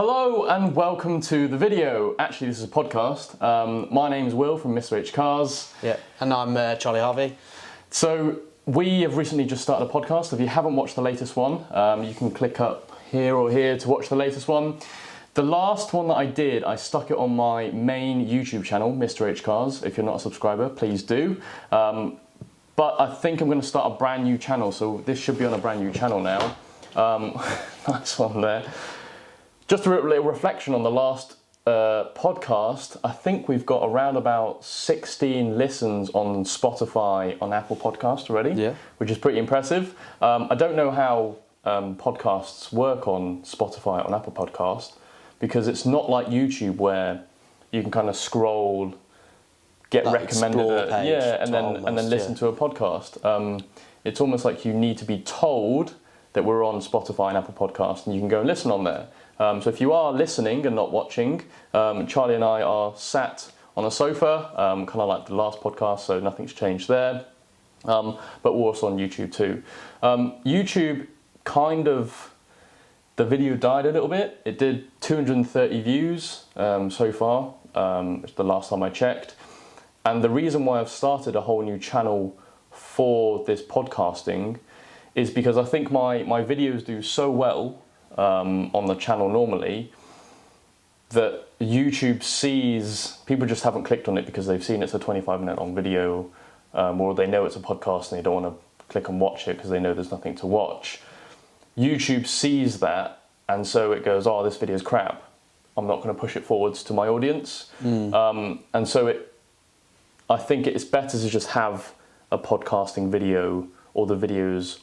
Hello and welcome to the video. Actually, this is a podcast. My name's Will from Mr. H Cars. Yeah, and I'm Charlie Harvey. So we have recently just started a podcast. If you haven't watched the latest one, you can click up here or here to watch the latest one. The last one that I did, I stuck it on my main YouTube channel, Mr. H Cars. If you're not a subscriber, please do. But I think I'm going to start a brand new channel, so this should be on a brand new channel now. Nice one there. Just a little reflection on the last podcast. I think we've got around about 16 listens on Spotify, on Apple Podcasts already, which is pretty impressive. I don't know how podcasts work on Spotify, on Apple Podcasts, because it's not like YouTube where you can kind of scroll, get like recommended, and then listen to a podcast. It's almost like you need to be told that we're on Spotify and Apple Podcasts, and you can go and listen on there. So if you are listening and not watching, Charlie and I are sat on a sofa, kind of like the last podcast, so nothing's changed there. But we're also on YouTube too. YouTube kind of, the video died a little bit. It did 230 views so far, the last time I checked. And the reason why I've started a whole new channel for this podcasting is because I think my videos do so well on the channel normally that YouTube sees, people just haven't clicked on it because they've seen it's a 25-minute long video, or they know it's a podcast and they don't want to click and watch it because they know there's nothing to watch. YouTube sees that, and so it goes, oh, this video's crap, I'm not going to push it forwards to my audience. And so I think it's better to just have a podcasting video, or the videos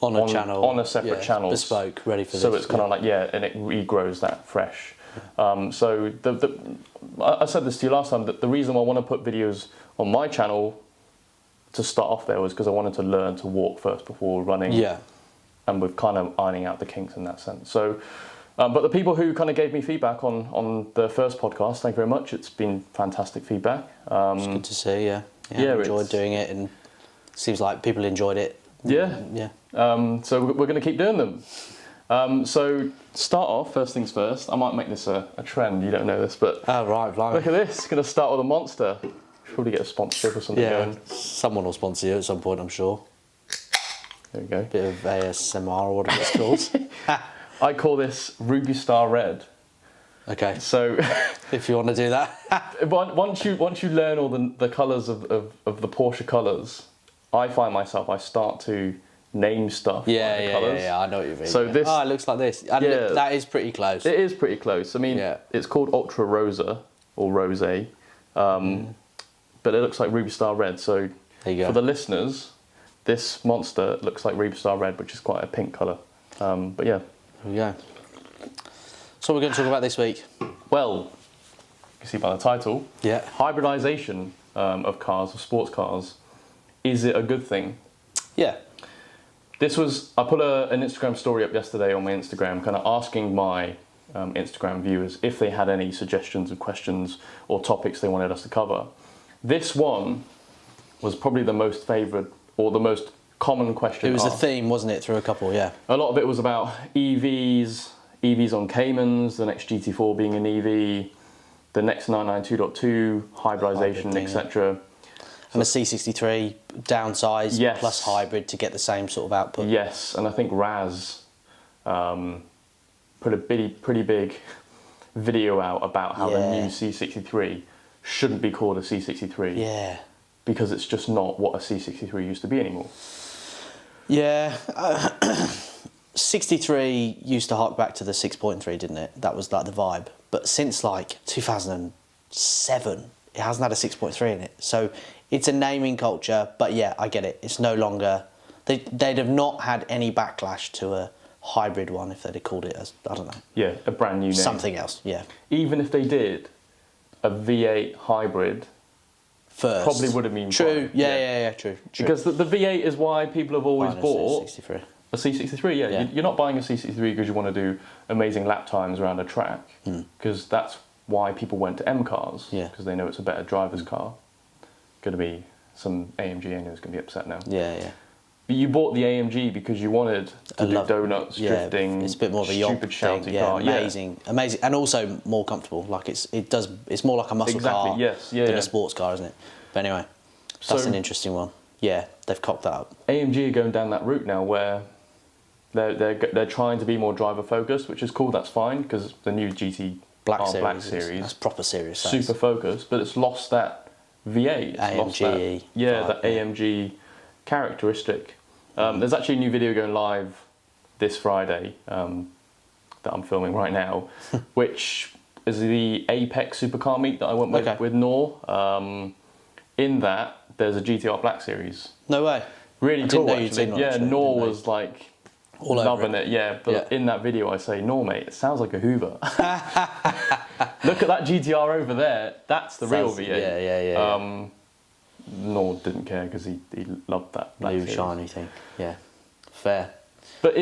on a separate channel, bespoke, ready for this. So it's kind of like, and it regrows that fresh. So I said this to you last time, that the reason why I want to put videos on my channel to start off there was because I wanted to learn to walk first before running. And we're kind of ironing out the kinks in that sense. So, but the people who kind of gave me feedback on the first podcast, thank you very much. It's been fantastic feedback. It's good to see, I enjoyed doing it, and it seems like people enjoyed it. So we're going to keep doing them. So start off, first things first. I might make this a trend. You don't know this, but right. Look at this. Going to start with a monster. Should probably get a sponsorship or something going. Someone will sponsor you at some point, I'm sure. There we go. Bit of ASMR or whatever it's called. I call this Ruby Star Red. Okay. So if you want to do that. once you learn all the colours of the Porsche colours, I find myself, I start to name stuff by the colours. I know what you mean. So this, it looks like this. And that is pretty close. It is pretty close. I mean, it's called Ultra Rosa or Rosé, but it looks like Ruby Star Red. So there you go. For the listeners, this monster looks like Ruby Star Red, which is quite a pink colour. But yeah. There we go. So we're going to talk about this week. Well, you can see by the title. Hybridisation of cars, of sports cars. Is it a good thing? Yeah. I put an Instagram story up yesterday on my Instagram, kind of asking my Instagram viewers if they had any suggestions of questions or topics they wanted us to cover. This one was probably the most favoured, or the most common question. It was a theme, wasn't it, through a couple, A lot of it was about EVs on Caymans, the next GT4 being an EV, the next 992.2, hybridisation, etc. And a C63 downsize plus hybrid to get the same sort of output. Yes, and I think Raz put a pretty big video out about how the new C63 shouldn't be called a C63. Yeah. Because it's just not what a C63 used to be anymore. Yeah. 63 used to hark back to the 6.3, didn't it? That was like the vibe. But since like 2007, it hasn't had a 6.3 in it. So it's a naming culture, but I get it. It's no longer... They'd have not had any backlash to a hybrid one if they'd have called it as, I don't know. Yeah, a brand new name. Something else, Even if they did a V8 hybrid... First. Probably would have been true. Fine. True. Because the V8 is why people have always bought... C63. A C63, You're not buying a C63 because you want to do amazing lap times around a track. Because that's why people went to M cars. Because they know it's a better driver's car. Going to be some AMG owners going to be upset now. But you bought the AMG because you wanted to do donuts, drifting. It's a bit more of a yacht stupid shouty thing. car. Amazing, and also more comfortable. Like it's more like a muscle car than a sports car, isn't it? But anyway, that's an interesting one. Yeah, they've cocked that up. AMG are going down that route now where they're trying to be more driver focused, which is cool. That's fine because the new GT Black series, that's proper serious. Super focused, but it's lost that V8. It's lost that AMG characteristic. There's actually a new video going live this Friday that I'm filming right now, which is the Apex supercar meet that I went with Nor. In that, there's a GTR Black Series. No way. Really cool, actually. Yeah, actually. Nor was like all loving it. Yeah, but in that video I say, Nor, mate, it sounds like a Hoover. Look at that GTR over there. That's the real V8. Yeah. Nor didn't care because he loved that Black Blue Series. shiny thing. Yeah, fair. But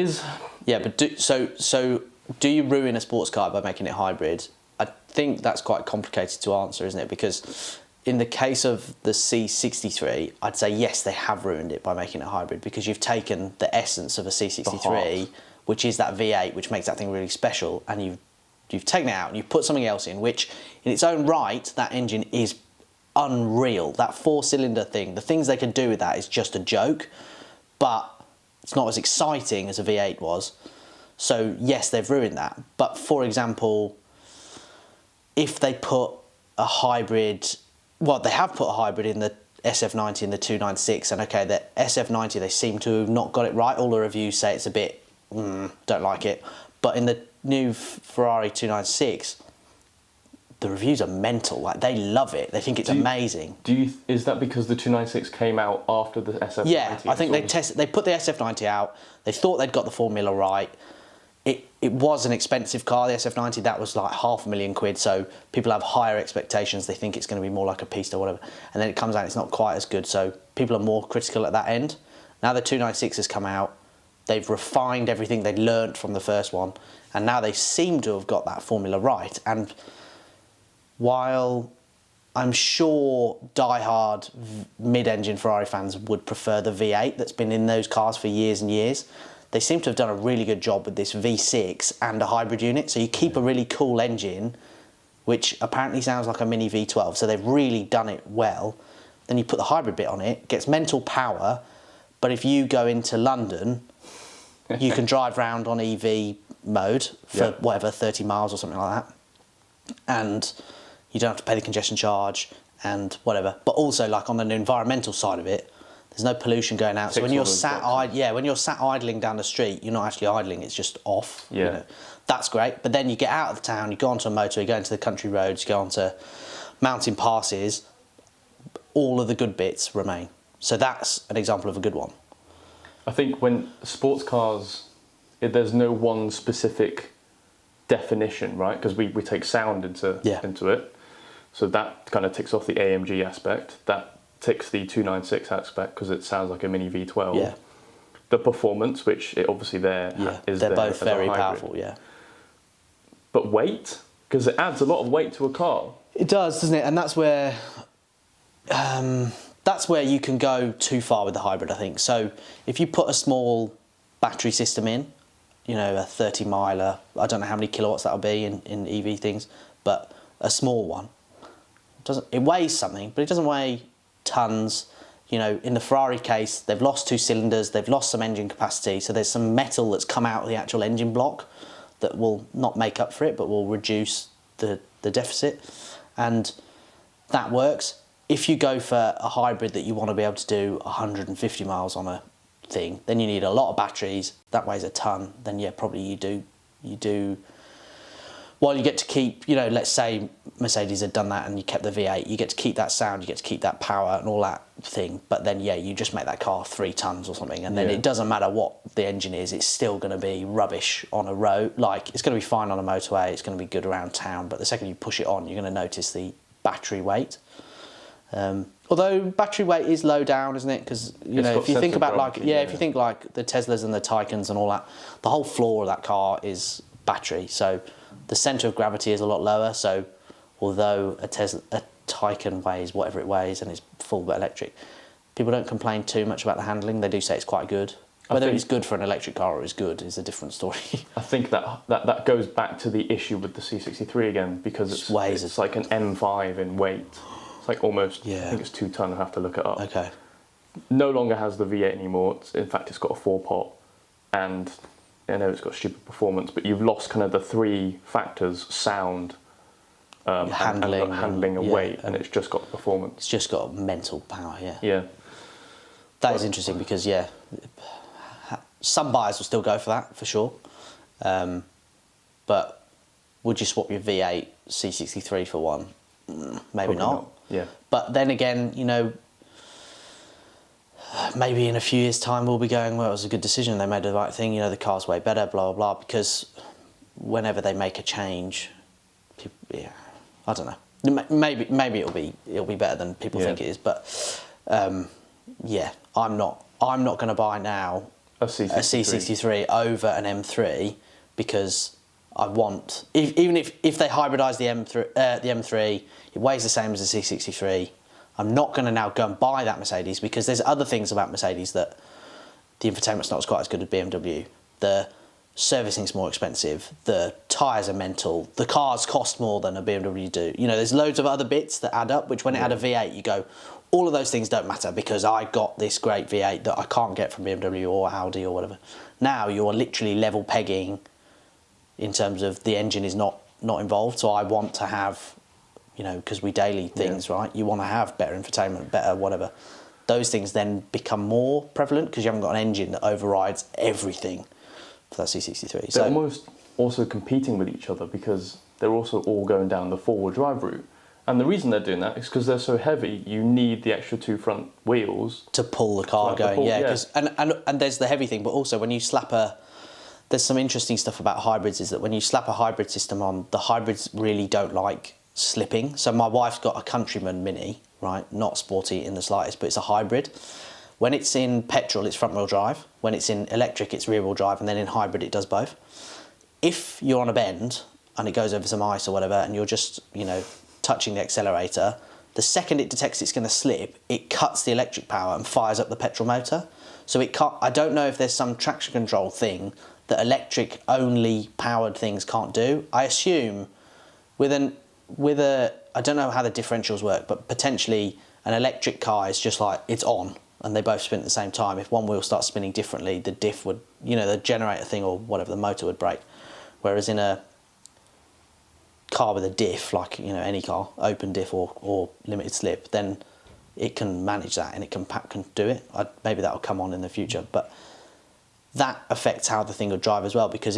do you ruin a sports car by making it hybrid? I think that's quite complicated to answer, isn't it? Because in the case of the C63, I'd say yes, they have ruined it by making it hybrid because you've taken the essence of a C63, which is that V8, which makes that thing really special, and you've taken it out and you've put something else in, which in its own right, that engine is unreal. That 4-cylinder thing, the things they can do with that is just a joke, but it's not as exciting as a V8 was. So yes, they've ruined that. But for example, if they put a hybrid, well, they have put a hybrid in the SF90 and the 296, and okay, the SF90, they seem to have not got it right. All the reviews say it's a bit, don't like it. But in the new Ferrari 296, the reviews are mental. Like, they love it. They think it's amazing. Is that because the 296 came out after the SF90? Yeah, I think they put the SF90 out. They thought they'd got the formula right. It was an expensive car, the SF90. That was like £500,000, so people have higher expectations. They think it's going to be more like a Pista or whatever. And then it comes out, it's not quite as good, so people are more critical at that end. Now the 296 has come out. They've refined everything they'd learnt from the first one, and now they seem to have got that formula right. And while I'm sure die-hard mid-engine Ferrari fans would prefer the V8 that's been in those cars for years and years, they seem to have done a really good job with this V6 and a hybrid unit. So you keep a really cool engine, which apparently sounds like a mini V12. So they've really done it well. Then you put the hybrid bit on it, gets mental power, but if you go into London, you can drive around on EV mode for whatever, 30 miles or something like that. And you don't have to pay the congestion charge and whatever. But also, like, on an environmental side of it, there's no pollution going out. So when you're sat idling down the street, you're not actually idling, it's just off. Yeah. You know. That's great. But then you get out of the town, you go onto a motorway, you go into the country roads, you go onto mountain passes, all of the good bits remain. So that's an example of a good one. I think when sports cars, there's no one specific definition, right? Because we take sound into it. So that kind of ticks off the AMG aspect. That ticks the 296 aspect because it sounds like a mini V12. Yeah. The performance, which it obviously they're both very powerful, yeah. But weight, because it adds a lot of weight to a car. It does, doesn't it? And that's where you can go too far with the hybrid, I think. So if you put a small battery system in, you know, a 30 miler, I don't know how many kilowatts that'll be in EV things, but a small one, it weighs something, but it doesn't weigh tons. You know, in the Ferrari case, they've lost 2 cylinders, they've lost some engine capacity, so there's some metal that's come out of the actual engine block that will not make up for it, but will reduce the deficit, and that works. If you go for a hybrid that you want to be able to do 150 miles on a thing, then you need a lot of batteries, that weighs a ton, then yeah, probably you do. While you get to keep, you know, let's say Mercedes had done that and you kept the V8, you get to keep that sound, you get to keep that power and all that thing, but then yeah, you just make that car 3 tons or something, and then it doesn't matter what the engine is, it's still going to be rubbish on a road. Like, it's going to be fine on a motorway, it's going to be good around town, but the second you push it on, you're going to notice the battery weight. Although battery weight is low down, isn't it? Because, you know, if you think about if you think like the Teslas and the Taycans and all that, the whole floor of that car is battery, so the centre of gravity is a lot lower. So although a Taycan weighs whatever it weighs and it's full but electric, people don't complain too much about the handling. They do say it's quite good. Whether it's good for an electric car or is good is a different story. I think that goes back to the issue with the C63 again, because it's like an M5 in weight. It's like almost, I think it's 2 ton, I have to look it up. Okay. No longer has the V8 anymore. In fact, it's got a 4-pot, and I know it's got stupid performance, but you've lost kind of the 3 factors: sound, handling and weight, and it's just got performance. It's just got mental power, yeah. Yeah. That is interesting because, some buyers will still go for that, for sure. But would you swap your V8 C63 for one? Maybe not. Yeah. But then again, maybe in a few years' time we'll be going, well, it was a good decision, they made the right thing, the car's way better, blah, blah, blah, because whenever they make a change, people, I don't know. Maybe it'll be better than people think it is, but I'm not going to buy now a C63 over an M3 because I want, even if they hybridise the M3, it weighs the same as the C63. I'm not going to now go and buy that Mercedes because there's other things about Mercedes that the infotainment's not quite as good as BMW. The servicing's more expensive. The tyres are mental. The cars cost more than a BMW do. There's loads of other bits that add up, which when it had a V8, you go, all of those things don't matter because I got this great V8 that I can't get from BMW or Audi or whatever. Now you're literally level pegging in terms of the engine is not involved. So I want to have, because we daily things, right? You want to have better infotainment, better whatever. Those things then become more prevalent because you haven't got an engine that overrides everything for that C63. They're almost also competing with each other because they're also all going down the 4-wheel drive route. And the reason they're doing that is because they're so heavy, you need the extra 2 front wheels to pull the car going. And there's the heavy thing, but also when you slap there's some interesting stuff about hybrids is that when you slap a hybrid system on, the hybrids really don't like slipping. So my wife's got a Countryman Mini, right? Not sporty in the slightest, but it's a hybrid. When it's in petrol, it's front wheel drive. When it's in electric, it's rear wheel drive. And then in hybrid, it does both. If you're on a bend and it goes over some ice or whatever, and you're just, touching the accelerator, the second it detects it's going to slip, it cuts the electric power and fires up the petrol motor. So it can't. I don't know if there's some traction control thing that electric only powered things can't do. I assume with a I don't know how the differentials work, but potentially an electric car is just like it's on and they both spin at the same time. If one wheel starts spinning differently, the diff would, the generator thing or whatever, the motor would break. Whereas in a car with a diff, like any car, open diff or limited slip, then it can manage that and it can do it. Maybe that will come on in the future, but that affects how the thing would drive as well. Because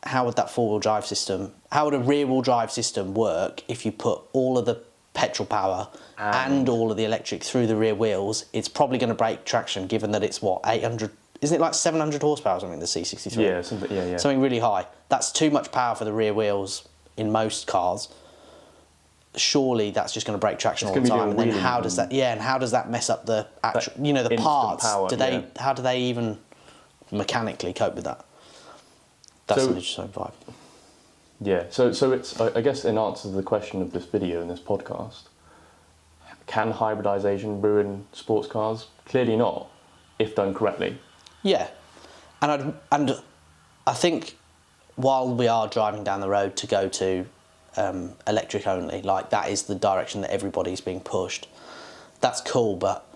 how would that 4-wheel drive system, how would a rear-wheel drive system work if you put all of the petrol power and all of the electric through the rear wheels? It's probably going to break traction, given that it's 800. Isn't it like 700 horsepower or something? The C63. Yeah, something really high. That's too much power for the rear wheels in most cars. Surely that's just going to break traction all the time. And then how does that? Yeah, and how does that mess up the actual? The parts. Power, How do they even mechanically cope with that? That's an interesting vibe. Yeah. So it's, I guess, in answer to the question of this video and this podcast, can hybridisation ruin sports cars? Clearly not, if done correctly. Yeah, and I think while we are driving down the road to go to electric only, like that is the direction that everybody's being pushed. That's cool, but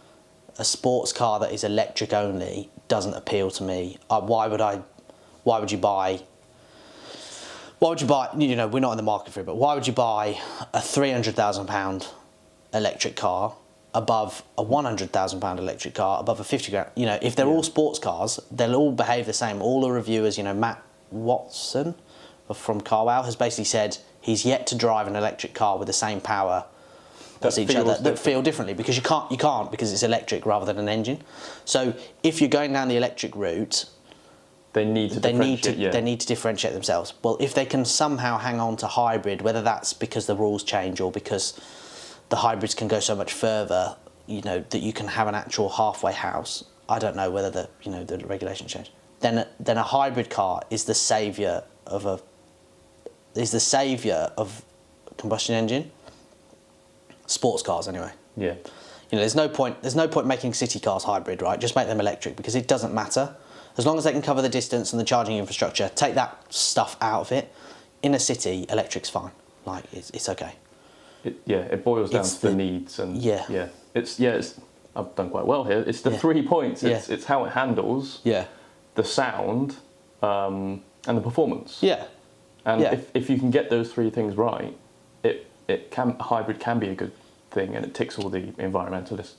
a sports car that is electric only doesn't appeal to me. Why would you buy? We're not in the market for it, but why would you buy a £300,000 electric car above a £100,000 electric car above a 50 grand? If they're all sports cars, they'll all behave the same. All the reviewers, Matt Watson from CarWow has basically said he's yet to drive an electric car with the same power as each other that feel differently, because you can't because it's electric rather than an engine. So if you're going down the electric route, they need to differentiate themselves. Well, if they can somehow hang on to hybrid, whether that's because the rules change or because the hybrids can go so much further, that you can have an actual halfway house. I don't know whether the regulation change. Then a hybrid car is the saviour of combustion engine. Sports cars, anyway. Yeah. You know, there's no point making city cars hybrid, right? Just make them electric because it doesn't matter. As long as they can cover the distance and the charging infrastructure, take that stuff out of it. In a city, electric's fine. Like, it's okay. It boils down to the needs and it's I've done quite well here. It's the 3 points. It's how it handles, the sound, and the performance. Yeah. And if you can get those 3 things right, hybrid can be a good thing, and it ticks all the environmentalist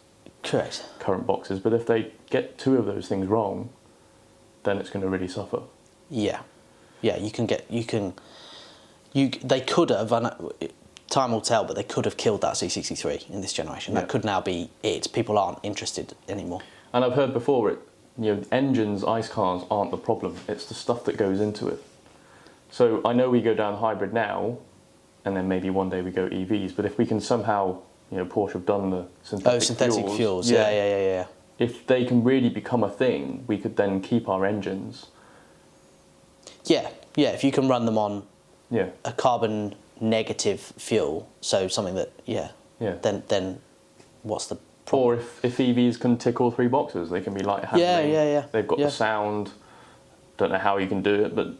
current boxes. But if they get 2 of those things wrong, then it's going to really suffer. Yeah. They could have, time will tell, but they could have killed that C63 in this generation. That could now be it. People aren't interested anymore. And I've heard before, engines, ICE cars aren't the problem. It's the stuff that goes into it. So I know we go down hybrid now, and then maybe one day we go EVs. But if we can somehow, Porsche have done the synthetic fuels. Yeah. If they can really become a thing, we could then keep our engines. Yeah. If you can run them on a carbon negative fuel, so something that then what's the problem? Or if EVs can tick all 3 boxes, they can be light handling. They've got the sound. Don't know how you can do it, but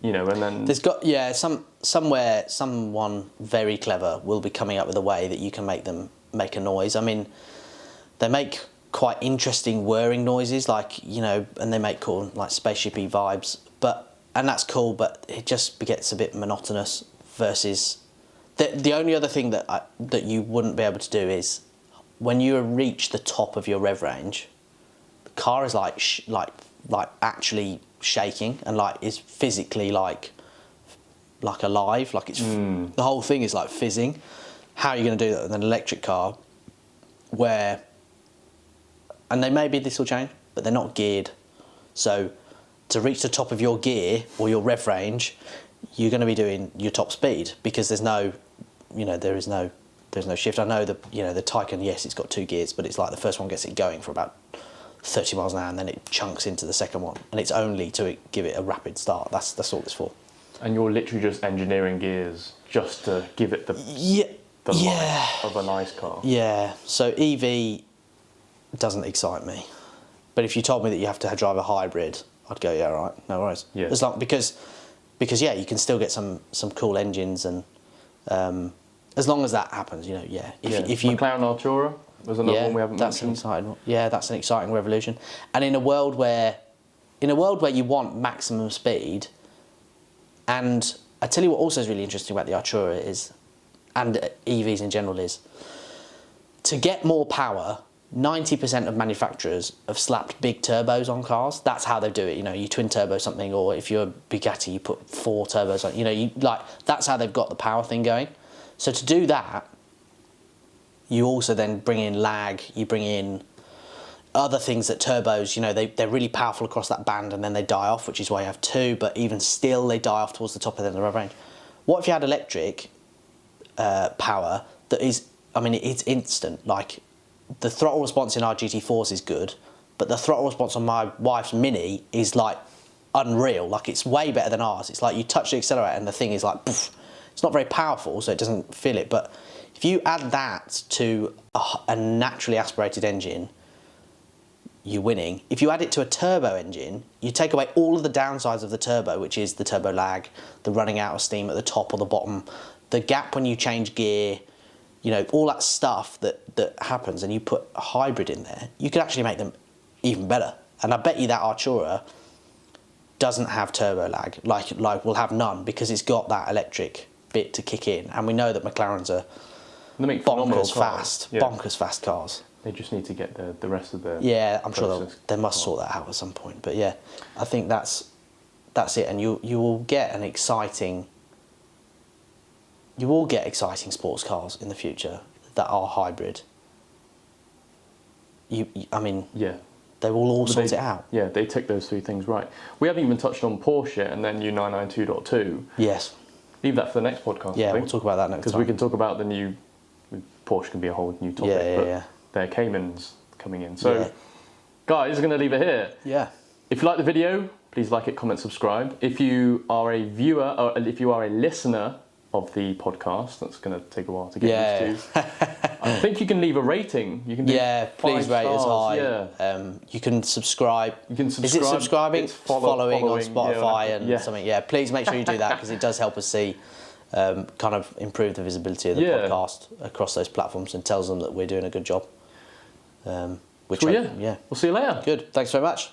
and then there's got someone very clever will be coming up with a way that you can make them make a noise. I mean, they make quite interesting whirring noises, like and they make cool like spaceshipy vibes, and that's cool, but it just gets a bit monotonous. Versus the only other thing that you wouldn't be able to do is when you reach the top of your rev range, the car is like actually shaking and like is physically like alive, like it's the whole thing is like fizzing. How are you going to do that with an electric car where, and maybe this will change, but they're not geared, so to reach the top of your gear or your rev range, you're going to be doing your top speed because there's no shift. I know the Taycan, yes, it's got 2 gears, but it's like the first one gets it going for about 30 miles an hour, and then it chunks into the second one, and it's only to give it a rapid start. That's all it's for. And you're literally just engineering gears just to give it the life of a nice car. Yeah. So EV doesn't excite me, but if you told me that you have to drive a hybrid, I'd go, yeah, all right, no worries. Yeah. As long because you can still get some cool engines, and as long as that happens, If you McLaren Artura was another one we haven't mentioned. That's an exciting revolution. And in a world where you want maximum speed, and I tell you what also is really interesting about the Artura is, and EVs in general, is to get more power. 90% of manufacturers have slapped big turbos on cars. That's how they do it. You twin turbo something, or if you're a Bugatti, you put 4 turbos on. That's how they've got the power thing going. So to do that, you also then bring in lag. You bring in other things that turbos. They're really powerful across that band, and then they die off, which is why you have 2. But even still, they die off towards the top of the rev range. What if you had electric power that is? I mean, it's instant. Like, the throttle response in our GT4s is good, but the throttle response on my wife's Mini is like unreal. Like, it's way better than ours. It's like you touch the accelerator and the thing is like, poof. It's not very powerful, so it doesn't feel it. But if you add that to a naturally aspirated engine, you're winning. If you add it to a turbo engine, you take away all of the downsides of the turbo, which is the turbo lag, the running out of steam at the top or the bottom, the gap when you change gear, all that stuff that happens, and you put a hybrid in there, you could actually make them even better. And I bet you that Artura doesn't have turbo lag, like will have none, because it's got that electric bit to kick in. And we know that McLarens are bonkers fast cars. They just need to get the rest of the I'm sure they must sort that out at some point. But yeah, I think that's it, and you will get an exciting. You will get exciting sports cars in the future that are hybrid. They will all sort it out. Yeah, they tick those 3 things right. We haven't even touched on Porsche yet, and then U992.2. Yes. Leave that for the next podcast. Yeah, we'll talk about that next time. Because we can talk about the new. Porsche can be a whole new topic. Their Caymans coming in. So, guys, we're going to leave it here. Yeah. If you like the video, please like it, comment, subscribe. If you are a viewer, or if you are a listener of the podcast, that's going to take a while to get used to. I think you can leave a rating. You can do please 5 rate us stars, high. Yeah. You can subscribe. You can Is it subscribing? It's Following on Spotify yeah, and something. Yeah, please make sure you do that because it does help us see, kind of improve the visibility of the podcast across those platforms and tells them that we're doing a good job. We'll see you later. Good. Thanks very much.